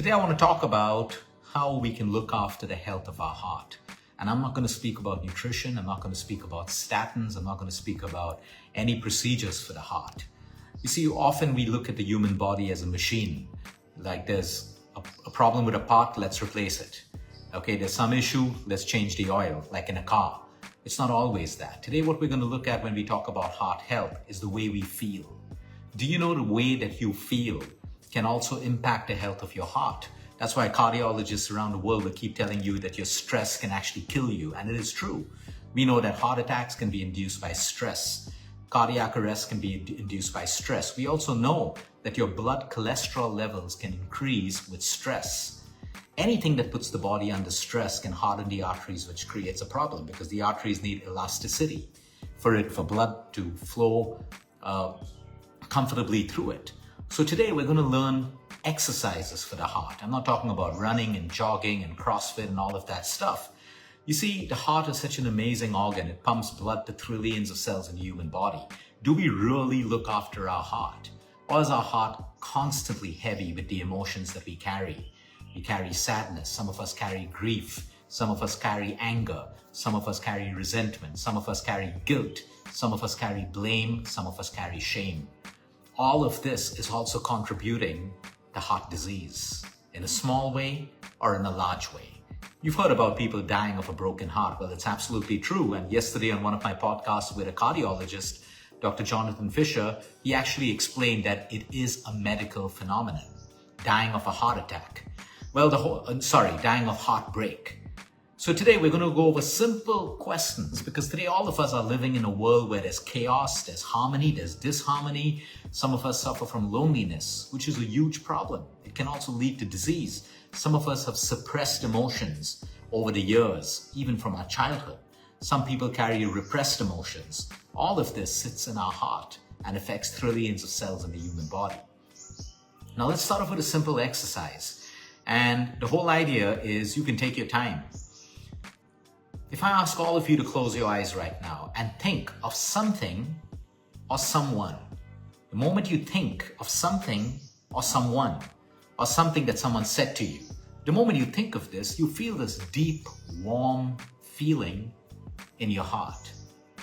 Today I want to talk about how we can look after the health of our heart. And I'm not going to speak about nutrition. I'm not going to speak about statins. I'm not going to speak about any procedures for the heart. You see, often we look at the human body as a machine. Like there's a problem with a part, let's replace it. Okay, there's some issue, let's change the oil, like in a car. It's not always that. Today, what we're going to look at when we talk about heart health is the way we feel. Do you know the way that you feel can also impact the health of your heart? That's why cardiologists around the world will keep telling you that your stress can actually kill you. And it is true. We know that heart attacks can be induced by stress. Cardiac arrest can be induced by stress. We also know that your blood cholesterol levels can increase with stress. Anything that puts the body under stress can harden the arteries, which creates a problem because the arteries need elasticity for blood to flow comfortably through it. So today we're going to learn exercises for the heart. I'm not talking about running and jogging and CrossFit and all of that stuff. You see, the heart is such an amazing organ. It pumps blood to trillions of cells in the human body. Do we really look after our heart? Or is our heart constantly heavy with the emotions that we carry? We carry sadness. Some of us carry grief. Some of us carry anger. Some of us carry resentment. Some of us carry guilt. Some of us carry blame. Some of us carry shame. All of this is also contributing to heart disease in a small way or in a large way. You've heard about people dying of a broken heart. Well, it's absolutely true. And yesterday on one of my podcasts with a cardiologist, Dr. Jonathan Fisher, he actually explained that it is a medical phenomenon, dying of a heart attack. Well, dying of heartbreak. So today we're going to go over simple questions because today all of us are living in a world where there's chaos, there's harmony, there's disharmony. Some of us suffer from loneliness, which is a huge problem. It can also lead to disease. Some of us have suppressed emotions over the years, even from our childhood. Some people carry repressed emotions. All of this sits in our heart and affects trillions of cells in the human body. Now let's start off with a simple exercise. And the whole idea is you can take your time. If I ask all of you to close your eyes right now and think of something or someone, the moment you think of something or someone or something that someone said to you, the moment you think of this, you feel this deep, warm feeling in your heart.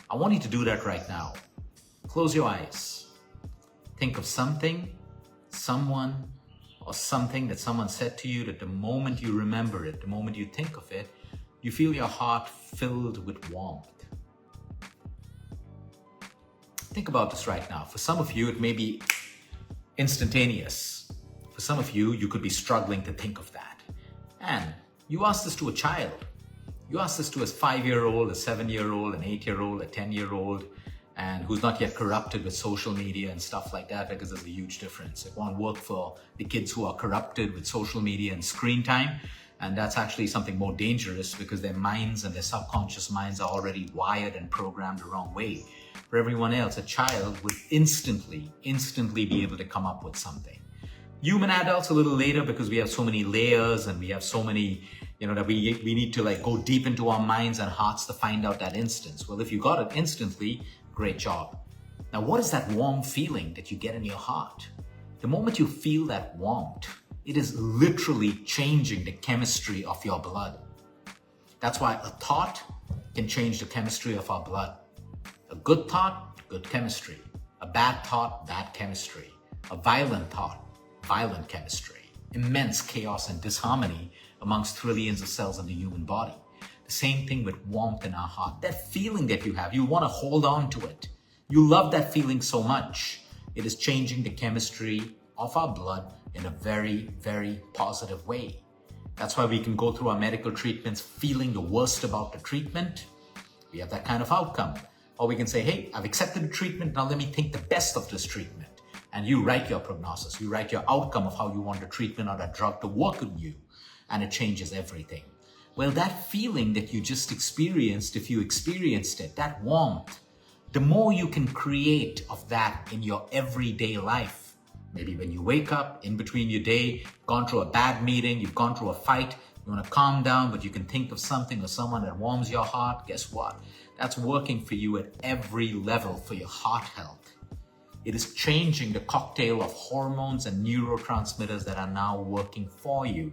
I want you to do that right now. Close your eyes. Think of something, someone, or something that someone said to you that the moment you remember it, the moment you think of it, you feel your heart filled with warmth. Think about this right now. For some of you, it may be instantaneous. For some of you, you could be struggling to think of that. And you ask this to a child. You ask this to a 5-year-old, a 7-year-old, an 8-year-old, a 10-year-old, and who's not yet corrupted with social media and stuff like that, because there's a huge difference. It won't work for the kids who are corrupted with social media and screen time. And that's actually something more dangerous because their minds and their subconscious minds are already wired and programmed the wrong way. For everyone else, a child would instantly be able to come up with something. Human adults a little later because we have so many layers and we have so many, that we need to go deep into our minds and hearts to find out that instance. Well, if you got it instantly, great job. Now, what is that warm feeling that you get in your heart? The moment you feel that warmth, it is literally changing the chemistry of your blood. That's why a thought can change the chemistry of our blood. A good thought, good chemistry. A bad thought, bad chemistry. A violent thought, violent chemistry. Immense chaos and disharmony amongst trillions of cells in the human body. The same thing with warmth in our heart. That feeling that you have, you want to hold on to it. You love that feeling so much. It is changing the chemistry of our blood in a very, very positive way. That's why we can go through our medical treatments feeling the worst about the treatment. We have that kind of outcome. Or we can say, hey, I've accepted the treatment, now let me think the best of this treatment. And you write your prognosis, you write your outcome of how you want the treatment or that drug to work on you. And it changes everything. Well, that feeling that you just experienced, if you experienced it, that warmth, the more you can create of that in your everyday life. Maybe when you wake up, in between your day, gone through a bad meeting, you've gone through a fight, you want to calm down, but you can think of something or someone that warms your heart. Guess what? That's working for you at every level for your heart health. It is changing the cocktail of hormones and neurotransmitters that are now working for you.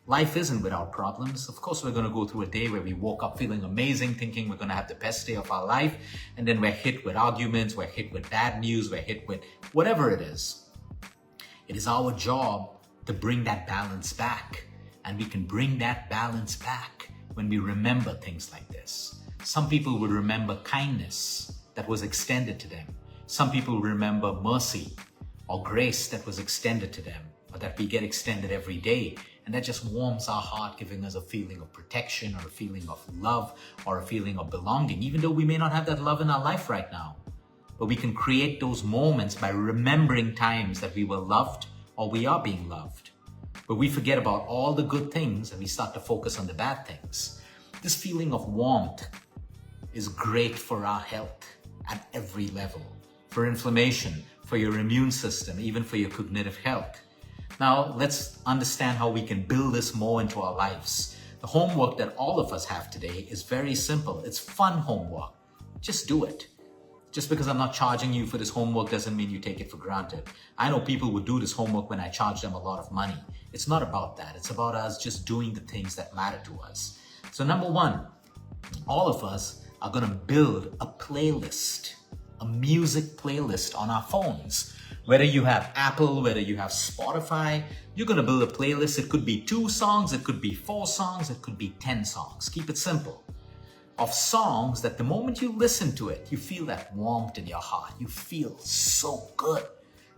Life isn't without problems. Of course, we're going to go through a day where we woke up feeling amazing, thinking we're going to have the best day of our life. And then we're hit with arguments, we're hit with bad news, we're hit with whatever it is. It is our job to bring that balance back. And we can bring that balance back when we remember things like this. Some people will remember kindness that was extended to them. Some people remember mercy or grace that was extended to them, or that we get extended every day. And that just warms our heart, giving us a feeling of protection or a feeling of love or a feeling of belonging, even though we may not have that love in our life right now. But we can create those moments by remembering times that we were loved or we are being loved. But we forget about all the good things and we start to focus on the bad things. This feeling of warmth is great for our health at every level. For inflammation, for your immune system, even for your cognitive health. Now, let's understand how we can build this more into our lives. The homework that all of us have today is very simple. It's fun homework. Just do it. Just because I'm not charging you for this homework doesn't mean you take it for granted. I know people would do this homework when I charge them a lot of money. It's not about that. It's about us just doing the things that matter to us. So number one, all of us are going to build a playlist. A music playlist on our phones. Whether you have Apple, whether you have Spotify, you're going to build a playlist. It could be 2 songs, it could be 4 songs, it could be 10 songs. Keep it simple. Of songs that the moment you listen to it, you feel that warmth in your heart. You feel so good.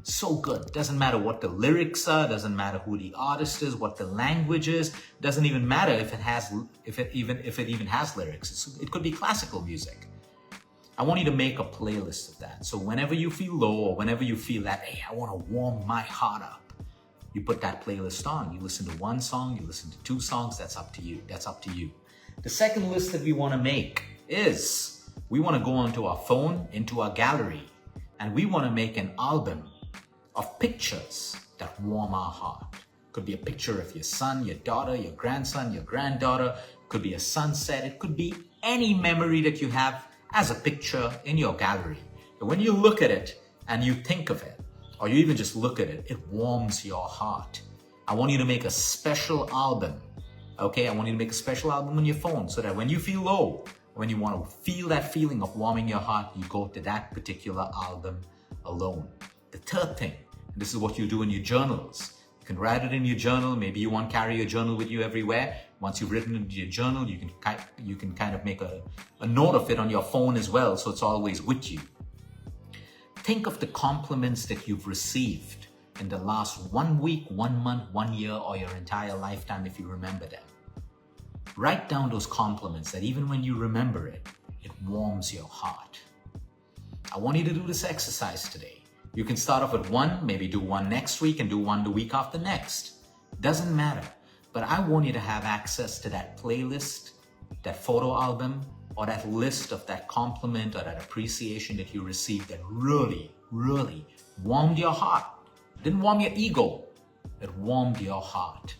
So good. Doesn't matter what the lyrics are, doesn't matter who the artist is, what the language is, doesn't even matter if it even has lyrics. It could be classical music. I want you to make a playlist of that. So whenever you feel low or whenever you feel that, hey, I want to warm my heart up, you put that playlist on. You listen to 1 song, you listen to 2 songs, that's up to you. That's up to you. The second list that we want to make is we want to go onto our phone, into our gallery, and we want to make an album of pictures that warm our heart. Could be a picture of your son, your daughter, your grandson, your granddaughter. Could be a sunset. It could be any memory that you have as a picture in your gallery. And when you look at it and you think of it, or you even just look at it, it warms your heart. I want you to make a special album. Okay, I want you to make a special album on your phone so that when you feel low, when you want to feel that feeling of warming your heart, you go to that particular album alone. The third thing, and this is what you do in your journals. You can write it in your journal. Maybe you want to carry your journal with you everywhere. Once you've written it in your journal, you can kind of make a note of it on your phone as well, so it's always with you. Think of the compliments that you've received in the last 1 week, 1 month, 1 year, or your entire lifetime if you remember them. Write down those compliments that even when you remember it, it warms your heart. I want you to do this exercise today. You can start off with 1, maybe do 1 next week and do 1 the week after next. Doesn't matter. But I want you to have access to that playlist, that photo album, or that list of that compliment or that appreciation that you received that really, really warmed your heart. It didn't warm your ego. It warmed your heart.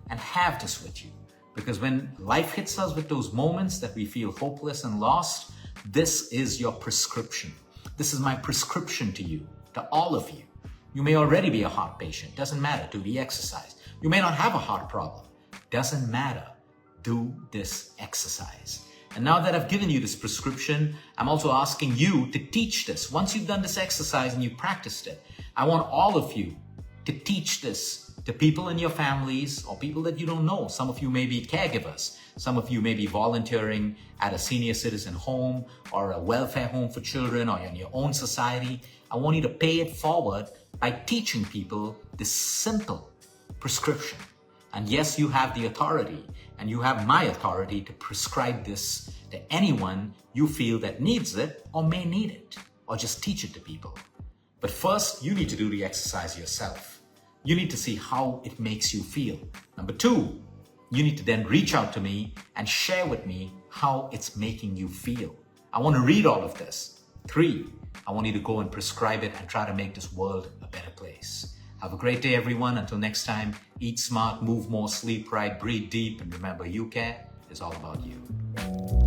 And have this with you. Because when life hits us with those moments that we feel hopeless and lost, this is your prescription. This is my prescription to you, to all of you. You may already be a heart patient. Doesn't matter. Do the exercise. You may not have a heart problem. Doesn't matter. Do this exercise. And now that I've given you this prescription, I'm also asking you to teach this. Once you've done this exercise and you've practiced it, I want all of you to teach this to people in your families or people that you don't know. Some of you may be caregivers. Some of you may be volunteering at a senior citizen home or a welfare home for children or in your own society. I want you to pay it forward by teaching people this simple prescription. And yes, you have the authority and you have my authority to prescribe this to anyone you feel that needs it or may need it, or just teach it to people. But first, you need to do the exercise yourself. You need to see how it makes you feel. Number 2, you need to then reach out to me and share with me how it's making you feel. I want to read all of this. 3, I want you to go and prescribe it and try to make this world a better place. Have a great day, everyone. Until next time, eat smart, move more, sleep right, breathe deep, and remember, you care is all about you.